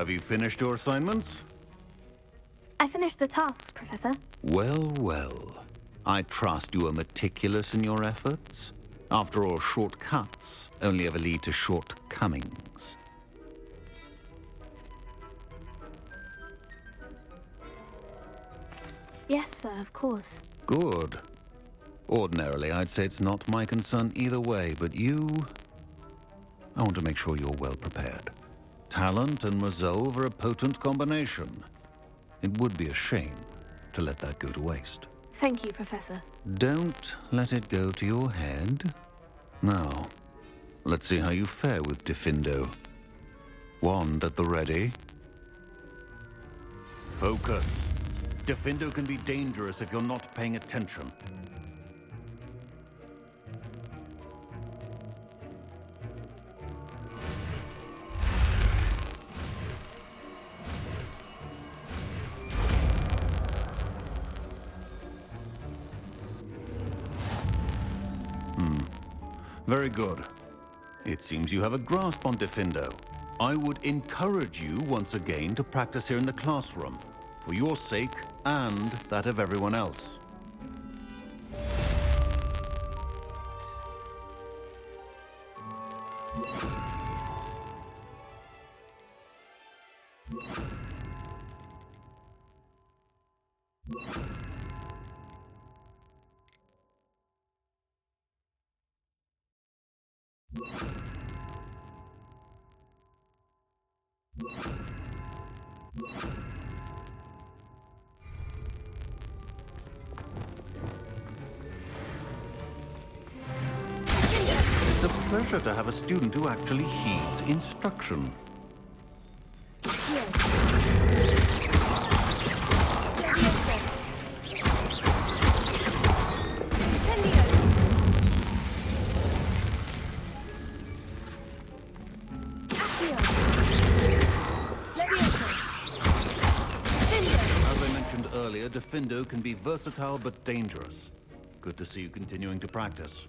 Have you finished your assignments? I finished the tasks, Professor. Well, well. I trust you are meticulous in your efforts. After all, shortcuts only ever lead to shortcomings. Yes, sir, of course. Good. Ordinarily, I'd say it's not my concern either way, but you... I want to make sure you're well prepared. Talent and resolve are a potent combination. It would be a shame to let that go to waste. Thank you, Professor. Don't let it go to your head. Now, let's see how you fare with Confingo. Wand at the ready. Focus. Confingo can be dangerous if you're not paying attention. Very good. It seems you have a grasp on Confingo. I would encourage you once again to practice here in the classroom, for your sake and that of everyone else. It's a pleasure to have a student who actually heeds instruction. Earlier, Confingo can be versatile but dangerous. Good to see you continuing to practice.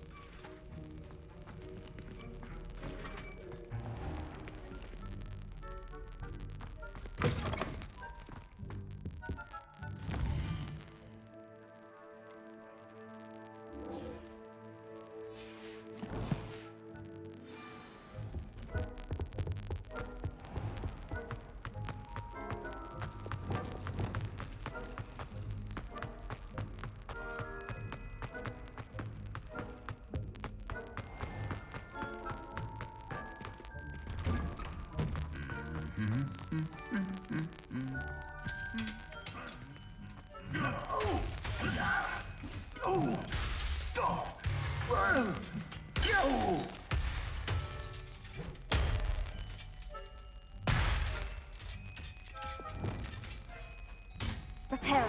Prepare.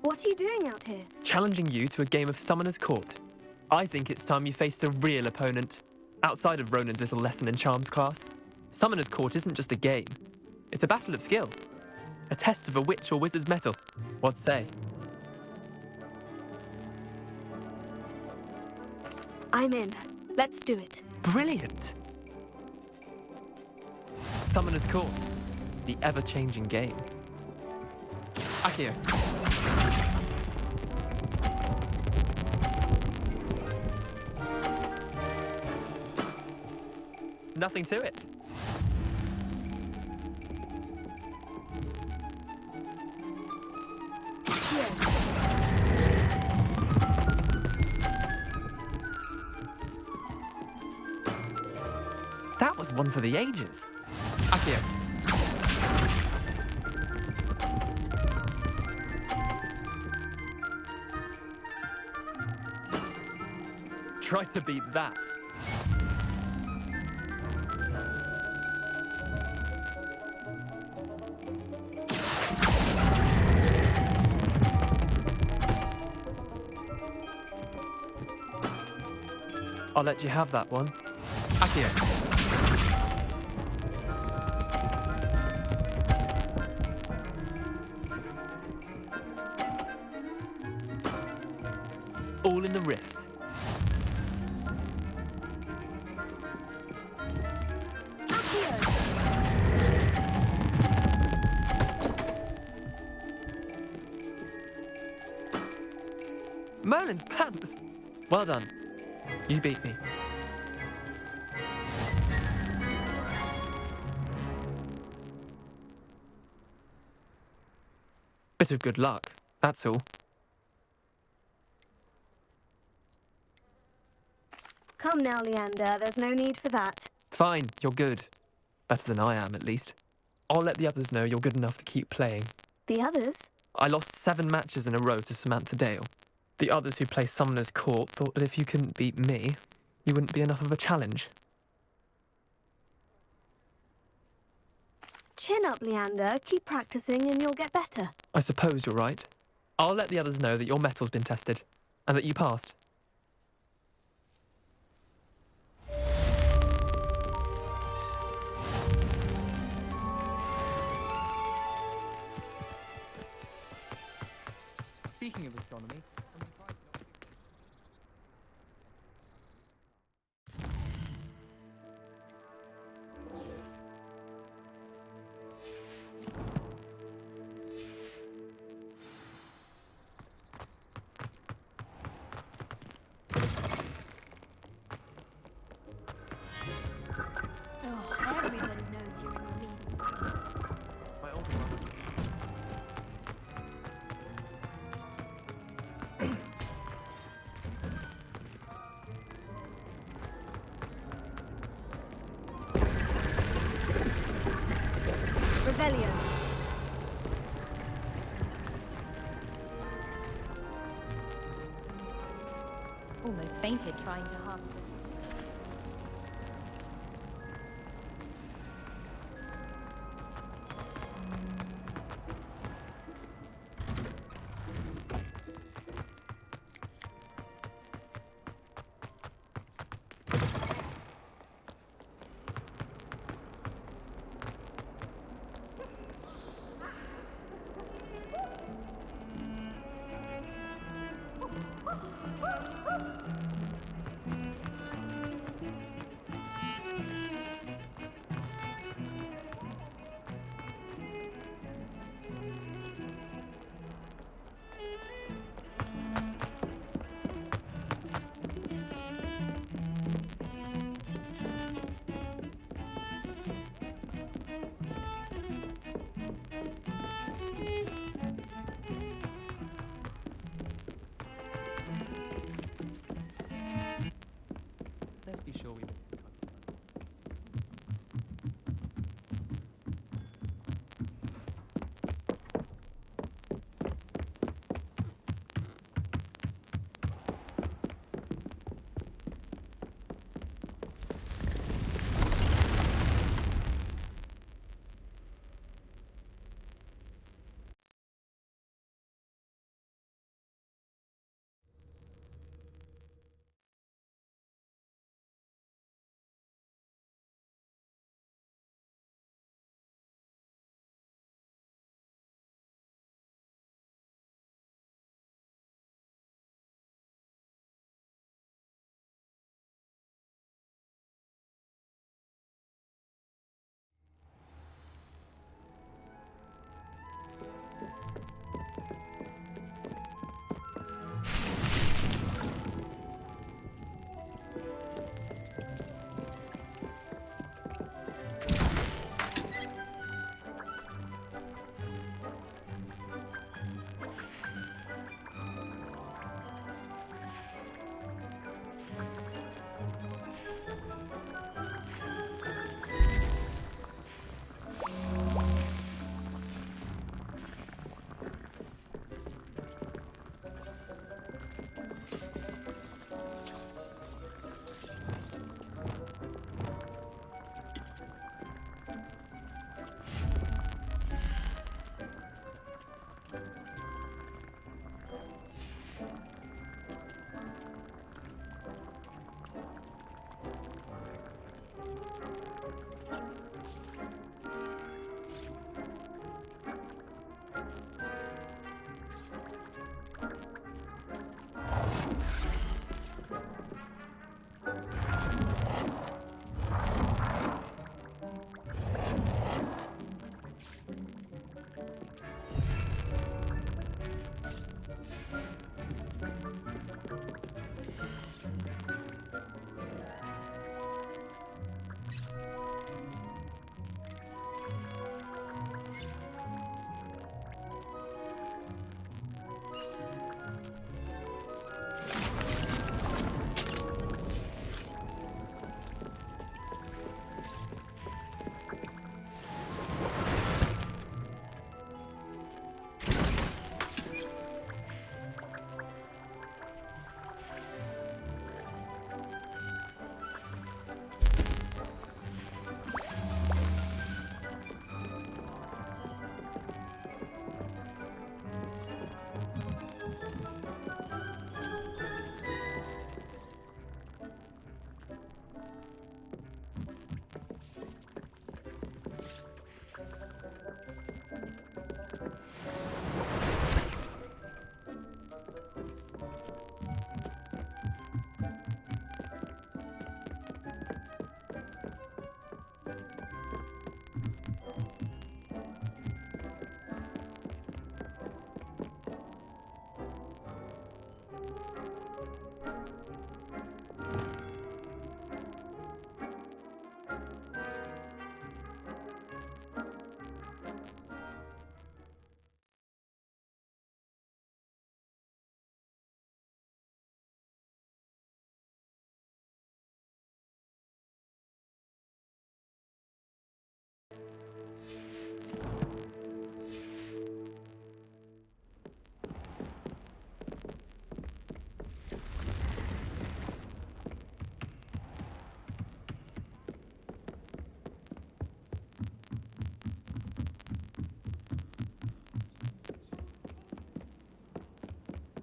What are you doing out here? Challenging you to a game of Summoner's Court. I think it's time you faced a real opponent. Outside of Ronan's little lesson in charms class, Summoner's Court isn't just a game. It's a battle of skill. A test of a witch or wizard's mettle. What say? I'm in. Let's do it. Brilliant! Summoner's Court. The ever-changing game. Akio. Nothing to it. That was one for the ages. Akio. Try to beat that. I'll let you have that one. Accio. All in the wrist. Merlin's pants! Well done. You beat me. Bit of good luck, that's all. Come now, Leander. There's no need for that. Fine, you're good. Better than I am, at least. I'll let the others know you're good enough to keep playing. The others? I lost 7 matches in a row to Samantha Dale. The others who play Summoner's Court thought that if you couldn't beat me, you wouldn't be enough of a challenge. Chin up, Leander. Keep practicing and you'll get better. I suppose you're right. I'll let the others know that your metal's been tested, and that you passed. Speaking of astronomy, I'm surprised Oh, everybody knows you're in the meeting. my older brother. Revelio. Almost fainted trying to hum.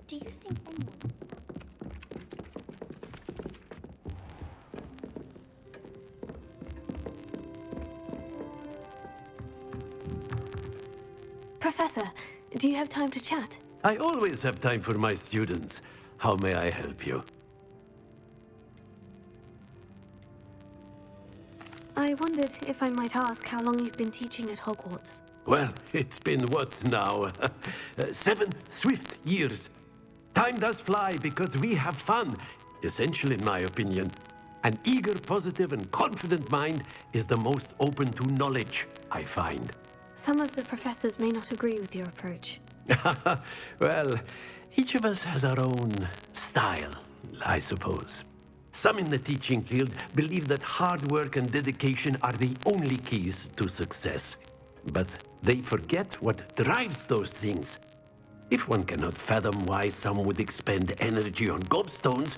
Do you think anyone... Professor, do you have time to chat? I always have time for my students. How may I help you? I wondered if I might ask how long you've been teaching at Hogwarts. Well, it's been what now? 7 swift years. Time does fly because we have fun, essential in my opinion. An eager, positive, and confident mind is the most open to knowledge, I find. Some of the professors may not agree with your approach. Well, each of us has our own style, I suppose. Some in the teaching field believe that hard work and dedication are the only keys to success. But they forget what drives those things. If one cannot fathom why some would expend energy on gobstones,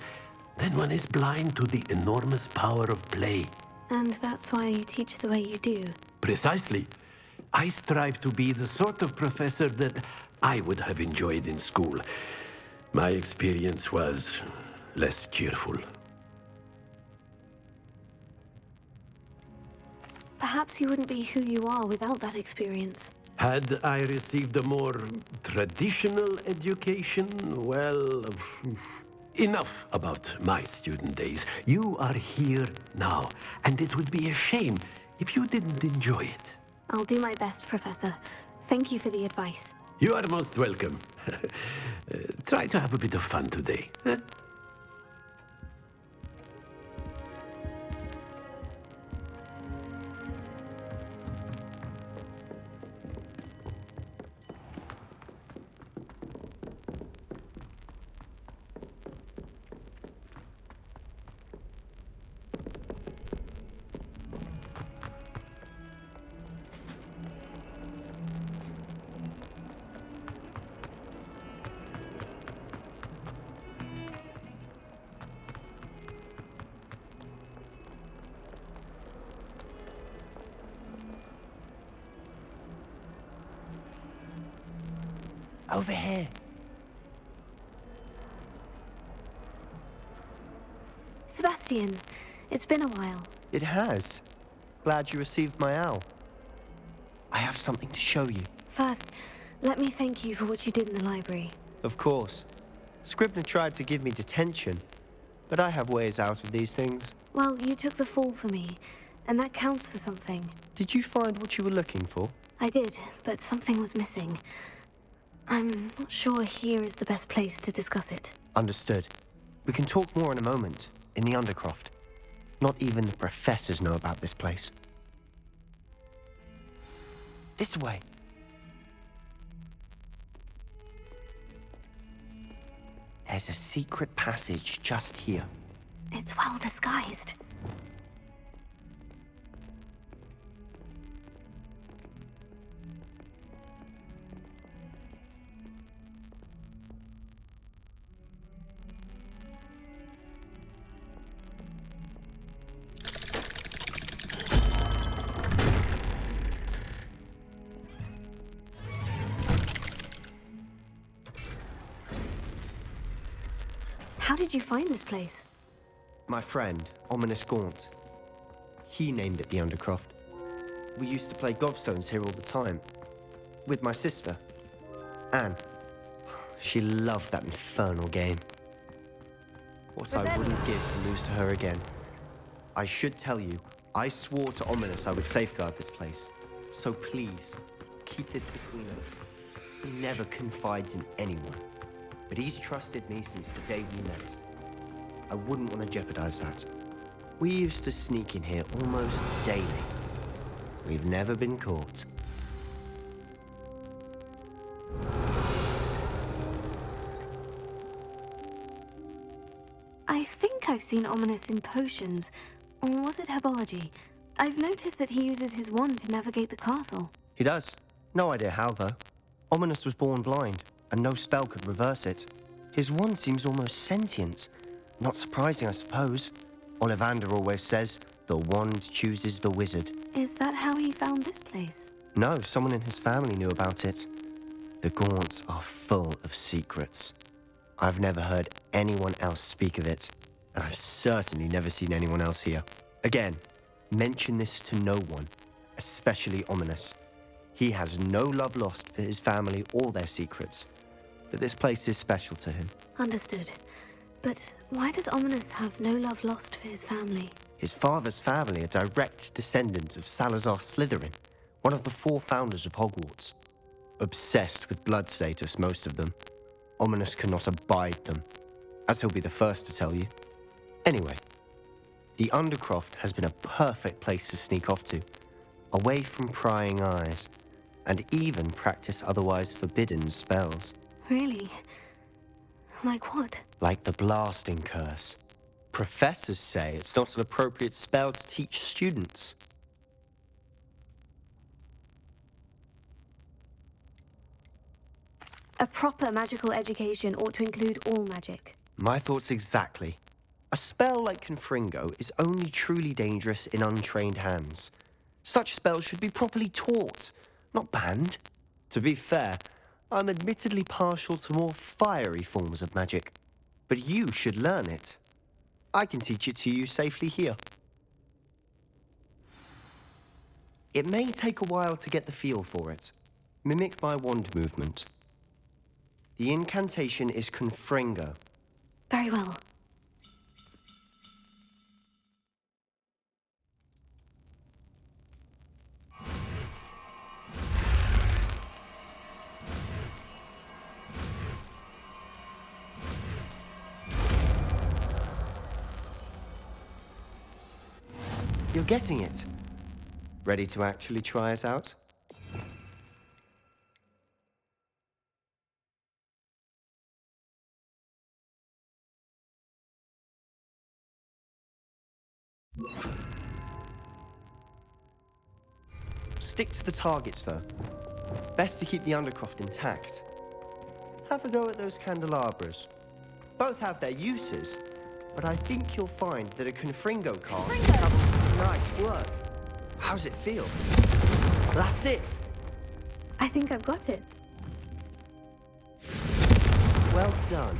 then one is blind to the enormous power of play. And that's why you teach the way you do. Precisely. I strive to be the sort of professor that I would have enjoyed in school. My experience was less cheerful. Perhaps you wouldn't be who you are without that experience. Had I received a more traditional education, well, enough about my student days. You are here now, and it would be a shame if you didn't enjoy it. I'll do my best, Professor. Thank you for the advice. You are most welcome. Try to have a bit of fun today. Huh? Over here. Sebastian, it's been a while. It has. Glad you received my owl. I have something to show you. First, let me thank you for what you did in the library. Of course. Scribner tried to give me detention, but I have ways out of these things. Well, you took the fall for me, and that counts for something. Did you find what you were looking for? I did, but something was missing. I'm not sure here is the best place to discuss it. Understood. We can talk more in a moment, in the Undercroft. Not even the professors know about this place. This way. There's a secret passage just here. It's well disguised. How did you find this place? My friend, Ominous Gaunt. He named it the Undercroft. We used to play gobstones here all the time. With my sister, Anne. She loved that infernal game. What I wouldn't give to lose to her again. I should tell you, I swore to Ominous I would safeguard this place. So please, keep this between us. He never confides in anyone. But he's trusted me since the day we met. I wouldn't want to jeopardize that. We used to sneak in here almost daily. We've never been caught. I think I've seen Ominous in potions. Or was it herbology? I've noticed that he uses his wand to navigate the castle. He does. No idea how, though. Ominous was born blind, and no spell could reverse it. His wand seems almost sentient. Not surprising, I suppose. Ollivander always says, the wand chooses the wizard. Is that how he found this place? No, someone in his family knew about it. The Gaunts are full of secrets. I've never heard anyone else speak of it, and I've certainly never seen anyone else here. Again, mention this to no one, especially Ominous. He has no love lost for his family or their secrets, but this place is special to him. Understood. But why does Ominous have no love lost for his family? His father's family are direct descendants of Salazar Slytherin, one of the 4 founders of Hogwarts. Obsessed with blood status, most of them. Ominous cannot abide them, as he'll be the first to tell you. Anyway, the Undercroft has been a perfect place to sneak off to, away from prying eyes, and even practice otherwise forbidden spells. Really? Like what? Like the blasting curse. Professors say it's not an appropriate spell to teach students. A proper magical education ought to include all magic. My thoughts exactly. A spell like Confingo is only truly dangerous in untrained hands. Such spells should be properly taught, not banned. To be fair, I'm admittedly partial to more fiery forms of magic. But you should learn it. I can teach it to you safely here. It may take a while to get the feel for it. Mimic my wand movement. The incantation is Confingo. Very well. You're getting it. Ready to actually try it out? Stick to the targets, though. Best to keep the Undercroft intact. Have a go at those candelabras. Both have their uses, but I think you'll find that a Confingo card... Nice work. How's it feel? That's it. I think I've got it. Well done.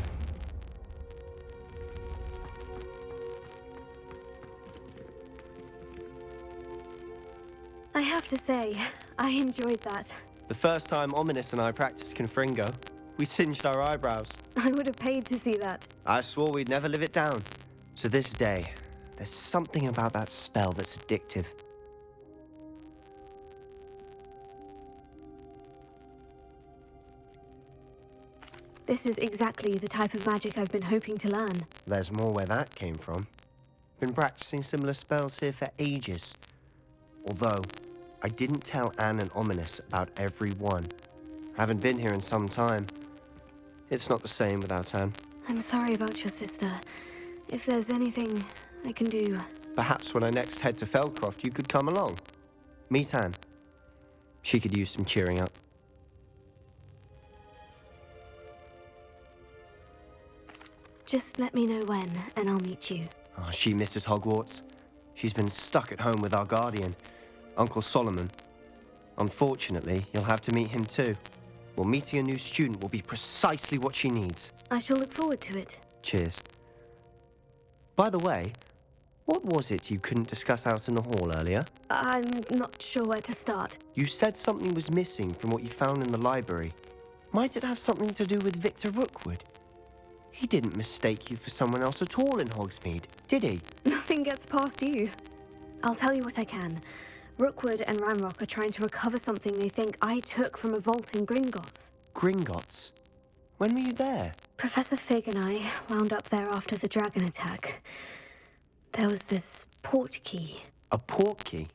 I have to say, I enjoyed that. The first time Ominous and I practiced Confingo, we singed our eyebrows. I would have paid to see that. I swore we'd never live it down. To this day, there's something about that spell that's addictive. This is exactly the type of magic I've been hoping to learn. There's more where that came from. Been practicing similar spells here for ages. Although, I didn't tell Anne and Ominous about every one. Haven't been here in some time. It's not the same without Anne. I'm sorry about your sister. If there's anything I can do... Perhaps when I next head to Feldcroft, you could come along. Meet Anne. She could use some cheering up. Just let me know when, and I'll meet you. Oh, she misses Hogwarts. She's been stuck at home with our guardian, Uncle Solomon. Unfortunately, you'll have to meet him too. Well, meeting a new student will be precisely what she needs. I shall look forward to it. Cheers. By the way, what was it you couldn't discuss out in the hall earlier? I'm not sure where to start. You said something was missing from what you found in the library. Might it have something to do with Victor Rookwood? He didn't mistake you for someone else at all in Hogsmeade, did he? Nothing gets past you. I'll tell you what I can. Rookwood and Ranrock are trying to recover something they think I took from a vault in Gringotts. Gringotts? When were you there? Professor Fig and I wound up there after the dragon attack. There was this port key. A port key?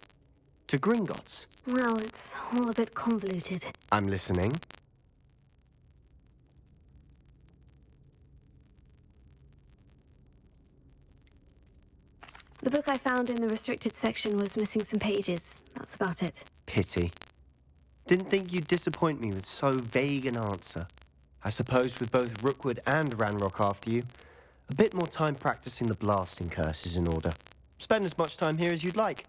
To Gringotts? Well, it's all a bit convoluted. I'm listening. The book I found in the restricted section was missing some pages. That's about it. Pity. Didn't think you'd disappoint me with so vague an answer. I suppose with both Rookwood and Ranrock after you, a bit more time practicing the blasting curse is in order. Spend as much time here as you'd like.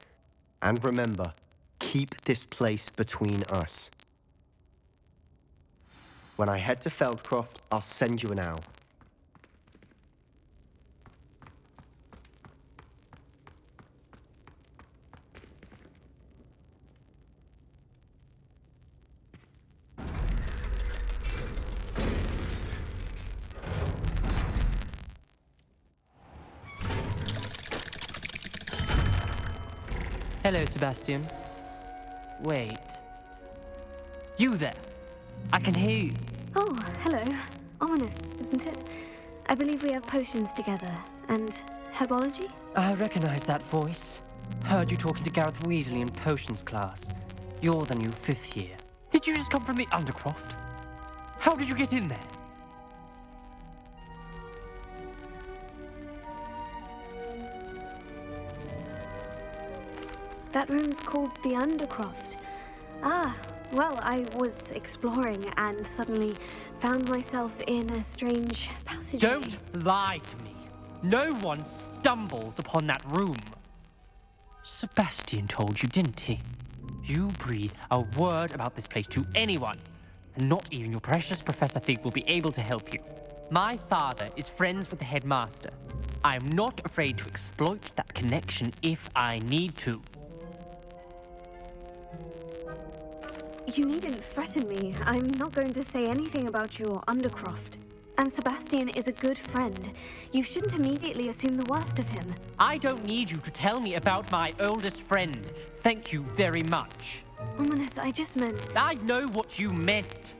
And remember, keep this place between us. When I head to Feldcroft, I'll send you an owl. Hello, Sebastian. Wait. You there? I can hear you. Oh, hello. Ominous, isn't it? I believe we have potions together. And herbology? I recognize that voice. Heard you talking to Gareth Weasley in potions class. You're the new 5th year. Did you just come from the Undercroft? How did you get in there? That room's called the Undercroft. Ah, well, I was exploring and suddenly found myself in a strange passageway. Don't lie to me. No one stumbles upon that room. Sebastian told you, didn't he? You breathe a word about this place to anyone, and not even your precious Professor Fig will be able to help you. My father is friends with the headmaster. I am not afraid to exploit that connection if I need to. You needn't threaten me. I'm not going to say anything about your Undercroft. And Sebastian is a good friend. You shouldn't immediately assume the worst of him. I don't need you to tell me about my oldest friend. Thank you very much. Ominous, I just meant... I know what you meant.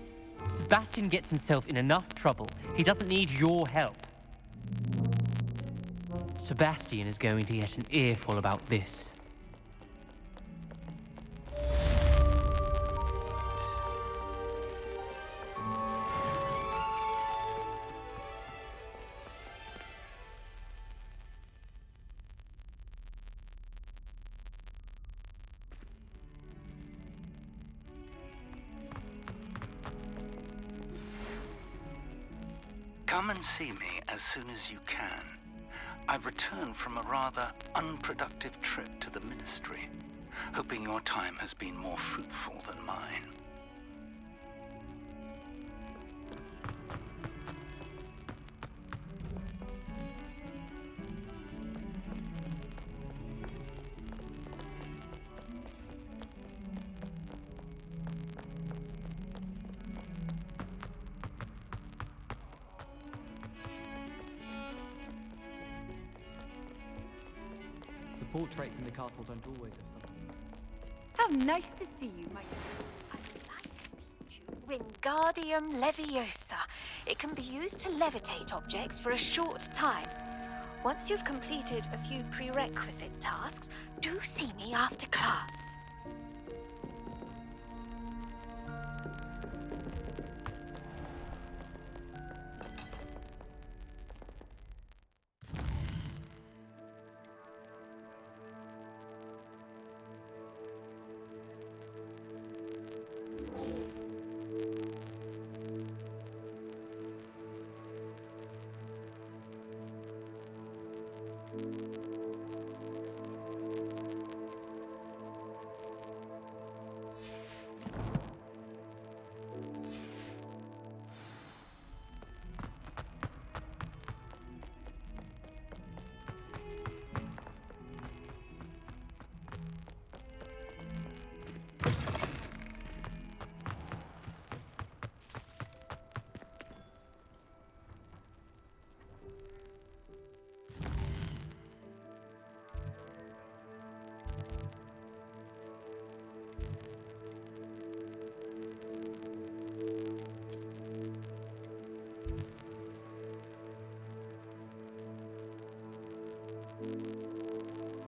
Sebastian gets himself in enough trouble. He doesn't need your help. Sebastian is going to get an earful about this. Come and see me as soon as you can. I've returned from a rather unproductive trip to the Ministry, hoping your time has been more fruitful than mine. The portraits in the castle don't always have something. How nice to see you, my... I like to teach you Wingardium Leviosa. It can be used to levitate objects for a short time. Once you've completed a few prerequisite tasks, do see me after class.